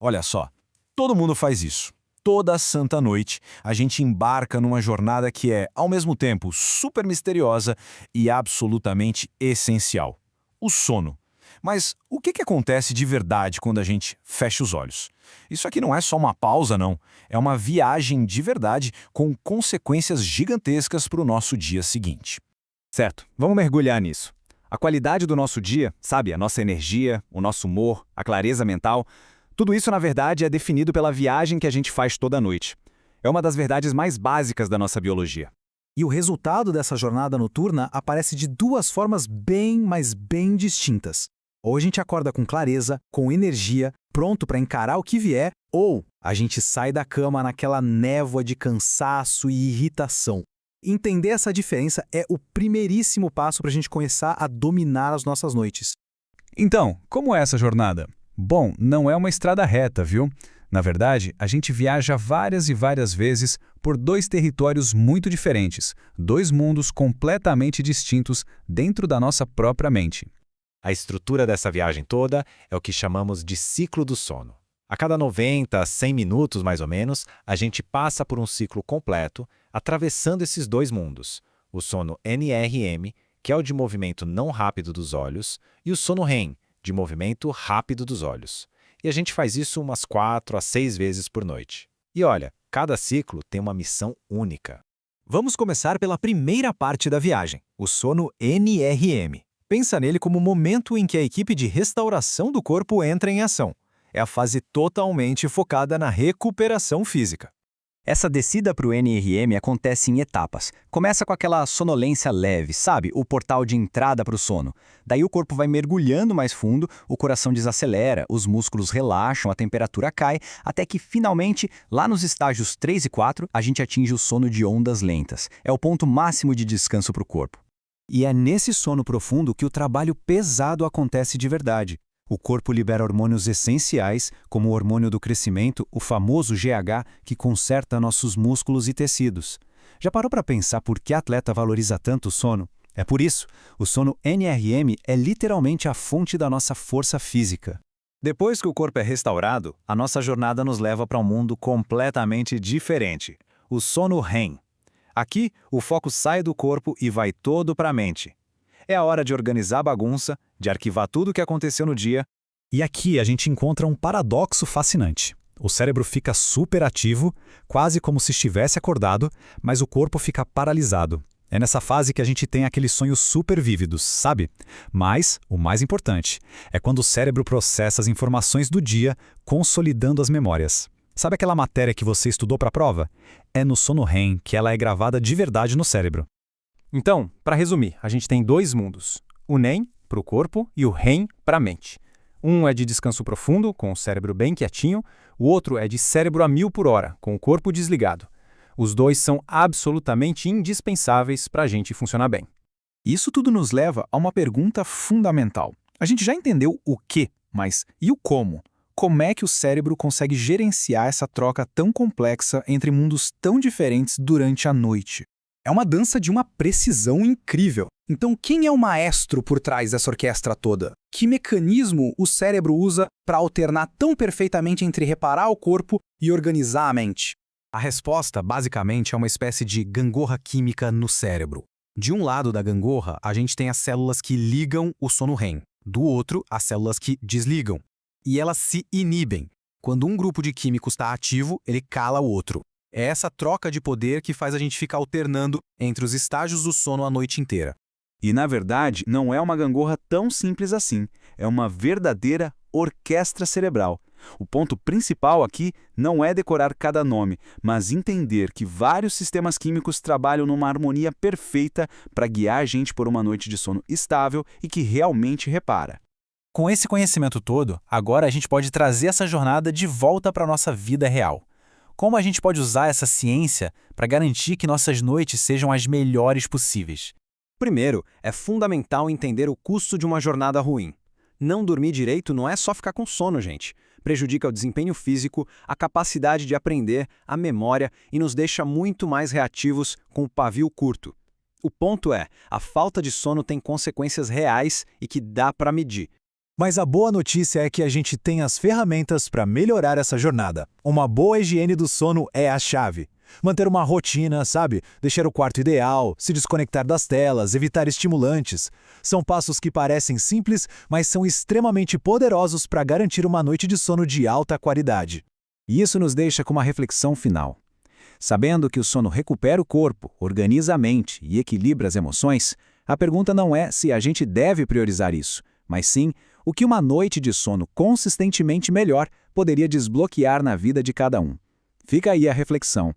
Olha só, todo mundo faz isso. Toda santa noite, a gente embarca numa jornada que é, ao mesmo tempo, super misteriosa e absolutamente essencial: o sono. Mas o que acontece de verdade quando a gente fecha os olhos? Isso aqui não é só uma pausa, não. É uma viagem de verdade com consequências gigantescas para o nosso dia seguinte. Certo, vamos mergulhar nisso. A qualidade do nosso dia, sabe, a nossa energia, o nosso humor, a clareza mental, tudo isso, na verdade, é definido pela viagem que a gente faz toda noite. É uma das verdades mais básicas da nossa biologia. E o resultado dessa jornada noturna aparece de duas formas bem, mas bem distintas. Ou a gente acorda com clareza, com energia, pronto para encarar o que vier, ou a gente sai da cama naquela névoa de cansaço e irritação. Entender essa diferença é o primeiríssimo passo para a gente começar a dominar as nossas noites. Então, como é essa jornada? Bom, não é uma estrada reta, viu? Na verdade, a gente viaja várias e várias vezes por dois territórios muito diferentes, dois mundos completamente distintos dentro da nossa própria mente. A estrutura dessa viagem toda é o que chamamos de ciclo do sono. A cada 90 a 100 minutos, mais ou menos, a gente passa por um ciclo completo, atravessando esses dois mundos: o sono NRM, que é o de movimento não rápido dos olhos, e o sono REM, de movimento rápido dos olhos. E a gente faz isso umas 4 a 6 vezes por noite. E olha, cada ciclo tem uma missão única. Vamos começar pela primeira parte da viagem, o sono NRM. Pensa nele como o momento em que a equipe de restauração do corpo entra em ação. É a fase totalmente focada na recuperação física. Essa descida para o NRM acontece em etapas. Começa com aquela sonolência leve, sabe? O portal de entrada para o sono. Daí o corpo vai mergulhando mais fundo, o coração desacelera, os músculos relaxam, a temperatura cai, até que finalmente, lá nos estágios 3 e 4, a gente atinge o sono de ondas lentas. É o ponto máximo de descanso para o corpo. E é nesse sono profundo que o trabalho pesado acontece de verdade. O corpo libera hormônios essenciais, como o hormônio do crescimento, o famoso GH, que conserta nossos músculos e tecidos. Já parou para pensar por que atleta valoriza tanto o sono? É por isso, o sono NRM é literalmente a fonte da nossa força física. Depois que o corpo é restaurado, a nossa jornada nos leva para um mundo completamente diferente: o sono REM. Aqui, o foco sai do corpo e vai todo para a mente. É a hora de organizar a bagunça, de arquivar tudo o que aconteceu no dia. E aqui a gente encontra um paradoxo fascinante. O cérebro fica super ativo, quase como se estivesse acordado, mas o corpo fica paralisado. É nessa fase que a gente tem aqueles sonhos super vívidos, sabe? Mas, o mais importante, é quando o cérebro processa as informações do dia, consolidando as memórias. Sabe aquela matéria que você estudou para a prova? É no sono REM que ela é gravada de verdade no cérebro. Então, para resumir, a gente tem dois mundos: o NEM, para o corpo, e o REM, para a mente. Um é de descanso profundo, com o cérebro bem quietinho, o outro é de cérebro a 1000 por hora, com o corpo desligado. Os dois são absolutamente indispensáveis para a gente funcionar bem. Isso tudo nos leva a uma pergunta fundamental. A gente já entendeu o que, mas e o como? Como é que o cérebro consegue gerenciar essa troca tão complexa entre mundos tão diferentes durante a noite? É uma dança de uma precisão incrível. Então, quem é o maestro por trás dessa orquestra toda? Que mecanismo o cérebro usa para alternar tão perfeitamente entre reparar o corpo e organizar a mente? A resposta, basicamente, é uma espécie de gangorra química no cérebro. De um lado da gangorra, a gente tem as células que ligam o sono REM. Do outro, as células que desligam. E elas se inibem. Quando um grupo de químicos está ativo, ele cala o outro. É essa troca de poder que faz a gente ficar alternando entre os estágios do sono a noite inteira. E, na verdade, não é uma gangorra tão simples assim. É uma verdadeira orquestra cerebral. O ponto principal aqui não é decorar cada nome, mas entender que vários sistemas químicos trabalham numa harmonia perfeita para guiar a gente por uma noite de sono estável e que realmente repara. Com esse conhecimento todo, agora a gente pode trazer essa jornada de volta para a nossa vida real. Como a gente pode usar essa ciência para garantir que nossas noites sejam as melhores possíveis? Primeiro, é fundamental entender o custo de uma jornada ruim. Não dormir direito não é só ficar com sono, gente. Prejudica o desempenho físico, a capacidade de aprender, a memória e nos deixa muito mais reativos com o pavio curto. O ponto é, a falta de sono tem consequências reais e que dá para medir. Mas a boa notícia é que a gente tem as ferramentas para melhorar essa jornada. Uma boa higiene do sono é a chave. Manter uma rotina, sabe? Deixar o quarto ideal, se desconectar das telas, evitar estimulantes. São passos que parecem simples, mas são extremamente poderosos para garantir uma noite de sono de alta qualidade. E isso nos deixa com uma reflexão final. Sabendo que o sono recupera o corpo, organiza a mente e equilibra as emoções, a pergunta não é se a gente deve priorizar isso, mas sim o que uma noite de sono consistentemente melhor poderia desbloquear na vida de cada um. Fica aí a reflexão.